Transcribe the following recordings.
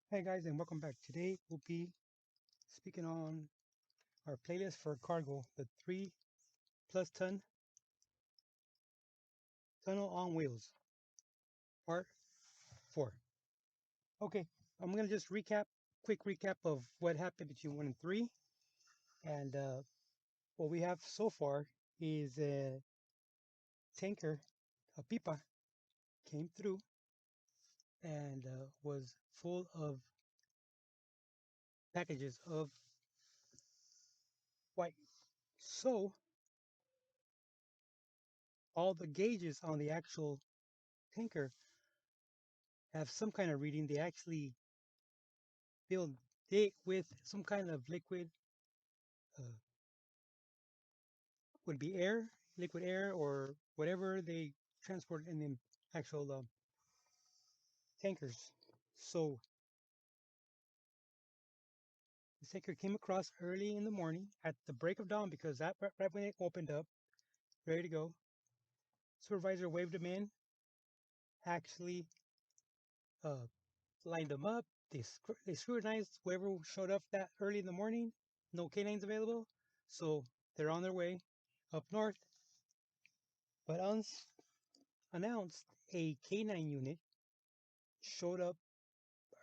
Hey guys, and welcome back. Today we'll be speaking on our playlist for cargo, the 3 plus ton tunnel on wheels, part 4. Okay, I'm gonna just quick recap of what happened between 1 and 3, and what we have so far is a tanker, a pipa, came through and was full of packages of white. So all the gauges on the actual tanker have some kind of reading. They actually filled it with some kind of liquid, uh, would be air, liquid air, or whatever they transport in the actual tankers. So the tanker came across early in the morning at the break of dawn because that right when it opened up, ready to go. Supervisor waved him in, actually uh, lined them up. They scrutinized whoever showed up that early in the morning. No canines available, so they're on their way up north. But unannounced, a canine unit showed up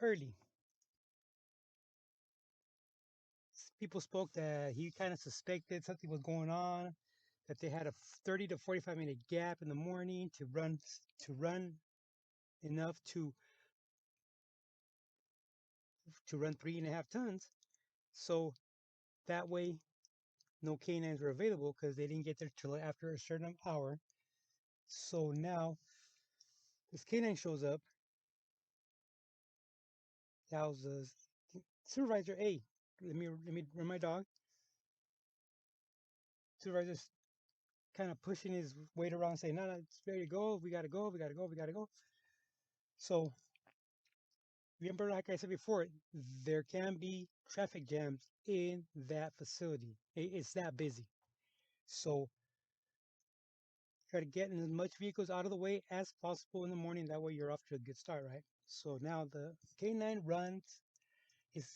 early. People spoke that he kind of suspected something was going on, that they had a 30 to 45-minute gap in the morning to run enough to run 3.5 tons. So that way, no canines were available because they didn't get there till after a certain hour. So now this canine shows up, tells the supervisor, "Hey, let me run my dog." Supervisor's kind of pushing his weight around, saying, "No, no, it's ready to go. We gotta go. We gotta go. We gotta go." So remember, like I said before, there can be traffic jams in that facility. It's that busy. So try to get as much vehicles out of the way as possible in the morning. That way you're off to a good start, right? So now the K9 runs his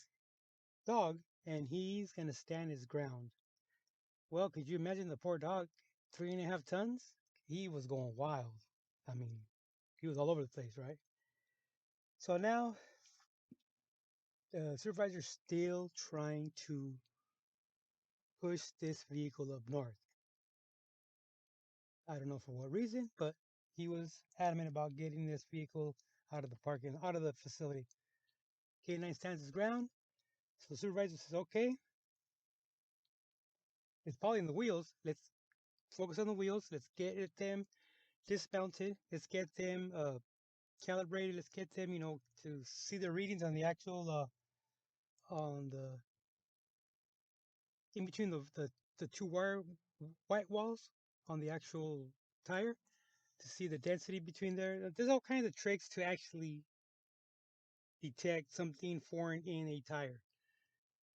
dog and he's going to stand his ground. Well, could you imagine the poor dog, 3.5 tons? He was going wild. I mean, he was all over the place, right? So now the supervisor's still trying to push this vehicle up north. I don't know for what reason, but he was adamant about getting this vehicle out of the parking, out of the facility. K9 stands his ground. So the supervisor says, okay, it's probably in the wheels. Let's focus on the wheels. Let's get them dismounted. Let's get them calibrated. Let's get them, to see the readings on the actual, on the, in between the two white walls on the actual tire to see the density between there. There's all kinds of tricks to actually detect something foreign in a tire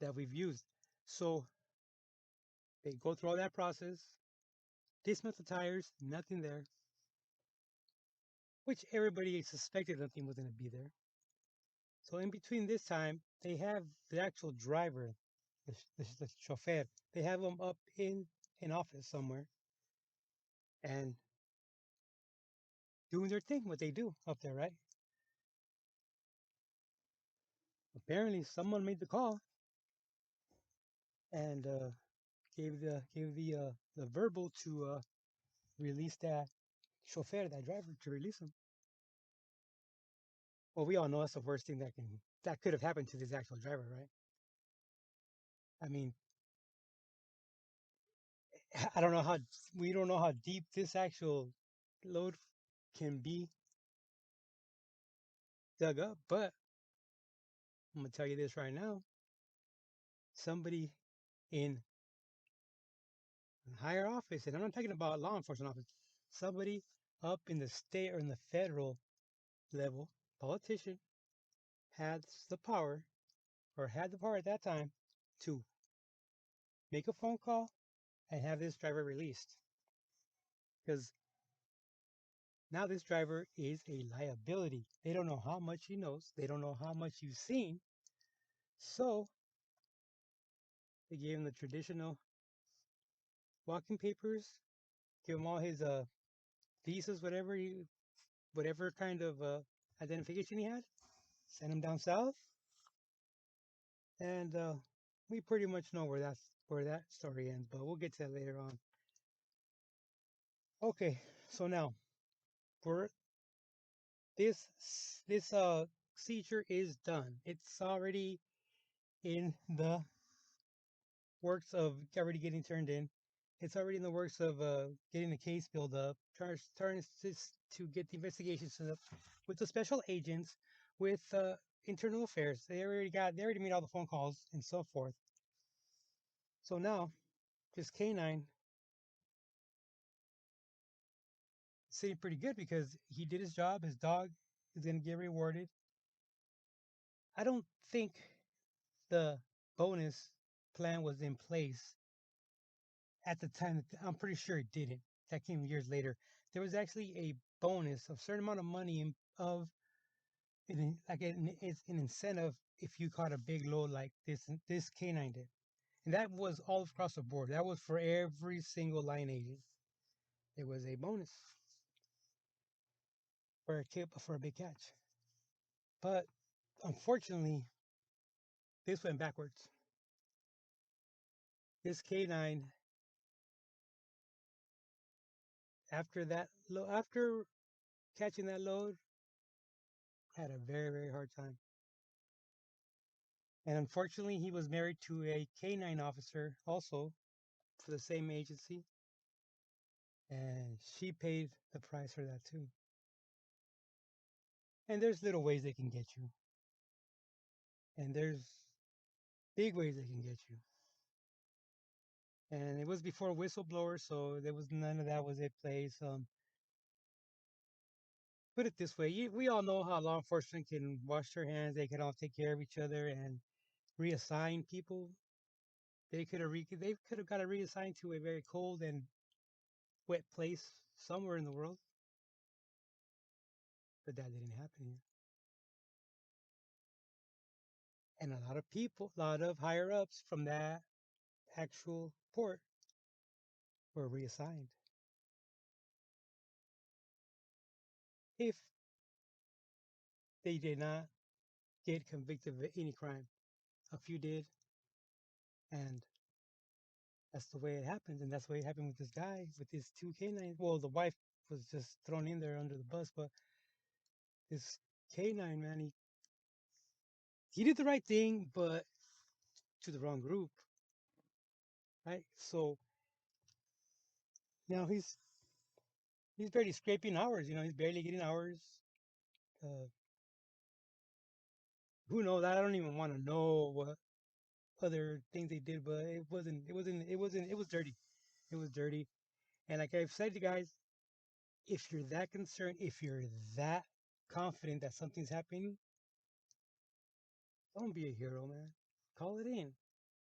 that we've used. So they go through all that process, dismount the tires, nothing there, which everybody suspected nothing was going to be there. So in between this time, they have the actual driver, the chauffeur, they have them up in an office somewhere and doing their thing, what they do up there, right? Apparently, someone made the call and gave the verbal to release that chauffeur, that driver, to release him. Well, we all know that's the worst thing that could have happened to this actual driver, right? I mean, I don't know how we don't know how deep this actual load can be dug up, but I'm gonna tell you this right now. Somebody in a higher office, and I'm not talking about law enforcement office, somebody up in the state or in the federal level, politician, has the power or had the power at that time to make a phone call and have this driver released. Because Now this driver is a liability. They don't know how much he knows. They don't know how much you've seen. So they gave him the traditional walking papers, give him all his visas, whatever kind of identification he had, send him down south, and we pretty much know where that story ends. But we'll get to that later on. Okay, so now for this seizure is done. It's already in the works of already getting turned in. It's already in the works of getting the case built up, trying to get the investigation set up with the special agents, with internal affairs. They already made all the phone calls and so forth. So now, this canine is sitting pretty good because he did his job. His dog is going to get rewarded. I don't think the bonus plan was in place at the time. I'm pretty sure it didn't. That came years later. There was actually a bonus of a certain amount of money of it's an incentive if you caught a big load like this canine did, and that was all across the board. That was for every single line agent. It was a bonus for a big catch. But unfortunately, this went backwards. This canine, after catching that load, had a very, very hard time. And unfortunately, he was married to a canine officer also for the same agency, and she paid the price for that too. And there's little ways they can get you, and there's big ways they can get you. And it was before whistleblowers, so there was none of that was at play. Put it this way: we all know how law enforcement can wash their hands. They can all take care of each other and reassign people. They could have got a reassigned to a very cold and wet place somewhere in the world, but that didn't happen here. And a lot of people, a lot of higher ups from that actual port were reassigned. If they did not get convicted of any crime, a few did, and that's the way it happens. And that's the way it happened with this guy, with his two canines. Well, the wife was just thrown in there under the bus, but this canine man, he did the right thing, but to the wrong group, right? So now he's barely scraping hours. He's barely getting hours. Uh, who knows? I don't even want to know what other things they did, but it was dirty. It was dirty. And like I've said to you guys, if you're that concerned, if you're that confident that something's happening, don't be a hero, man. Call it in.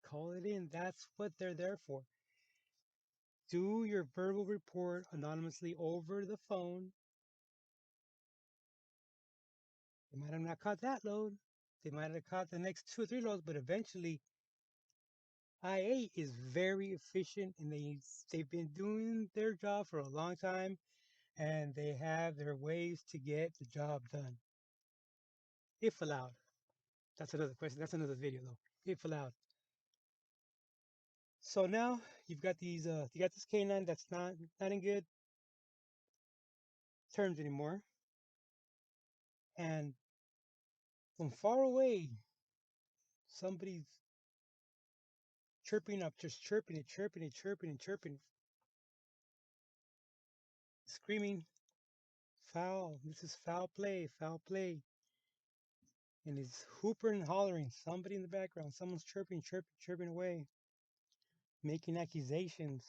Call it in. That's what they're there for. Do your verbal report anonymously over the phone. They might have not caught that load. They might have caught the next 2 or 3 loads, but eventually IA is very efficient and they've been doing their job for a long time and they have their ways to get the job done. If allowed. That's another question. That's another video though. If allowed. So now you got this canine that's not in good terms anymore. And from far away, somebody's chirping up, just chirping it, chirping it, chirping and chirping, screaming, foul. This is foul play, foul play. And he's hooping and hollering. Somebody in the background, someone's chirping, chirping, chirping away, making accusations,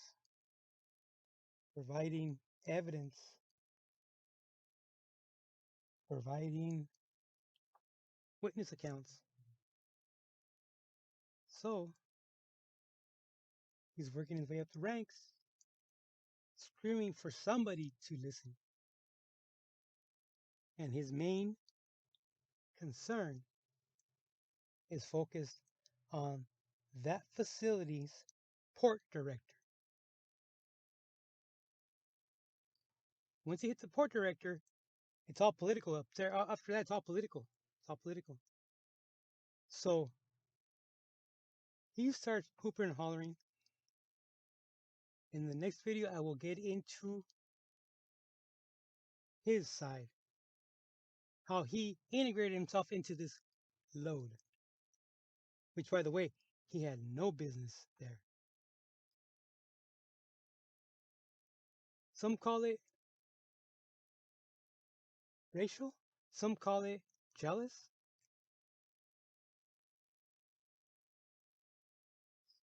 providing evidence, providing witness accounts. So he's working his way up the ranks, screaming for somebody to listen. and his main concern is focused on that facility's port director. Once he hits the port director, it's all political up there. After that, it's all political. It's all political. So he starts hooping and hollering. In the next video, I will get into his side, how he integrated himself into this load, which, by the way, he had no business there. Some call it racial, some call it jealous.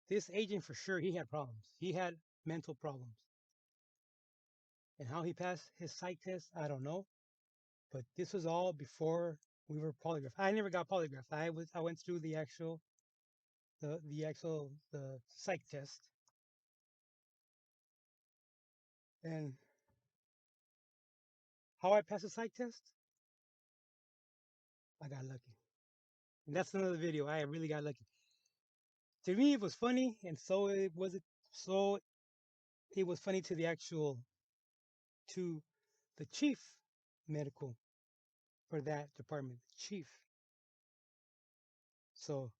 This agent, for sure, he had problems. He had mental problems. And how he passed his psych test, I don't know. But this was all before we were polygraphed. I never got polygraphed. I went through the psych test, and how I passed the psych test, I got lucky. And that's another video. I really got lucky. To me, it was funny, and so it was funny to to the chief medical for that department, chief. So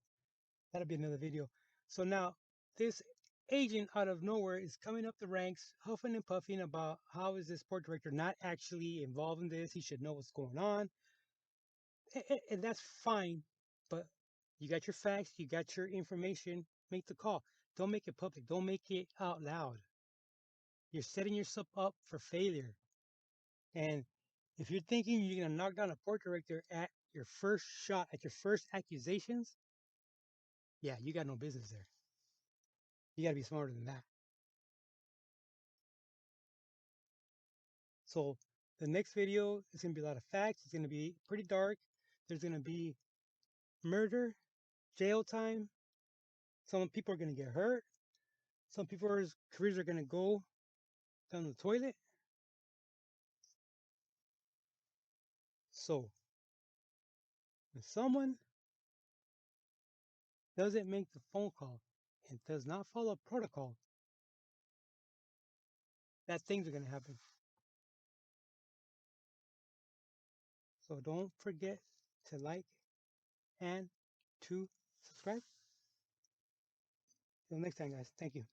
that'll be another video. So now this agent out of nowhere is coming up the ranks, huffing and puffing about how is this port director not actually involved in this? He should know what's going on. And that's fine, but you got your facts, you got your information, make the call. Don't make it public. Don't make it out loud. You're setting yourself up for failure. And if you're thinking you're going to knock down a port director at your first shot, at your first accusations, yeah, you got no business there. You got to be smarter than that. So the next video is going to be a lot of facts. It's going to be pretty dark. There's going to be murder, jail time. Some people are going to get hurt. Some people's careers are going to go down the toilet. So if someone doesn't make the phone call and does not follow protocol, bad things are going to happen. So don't forget to like and to subscribe. Till next time, guys. Thank you.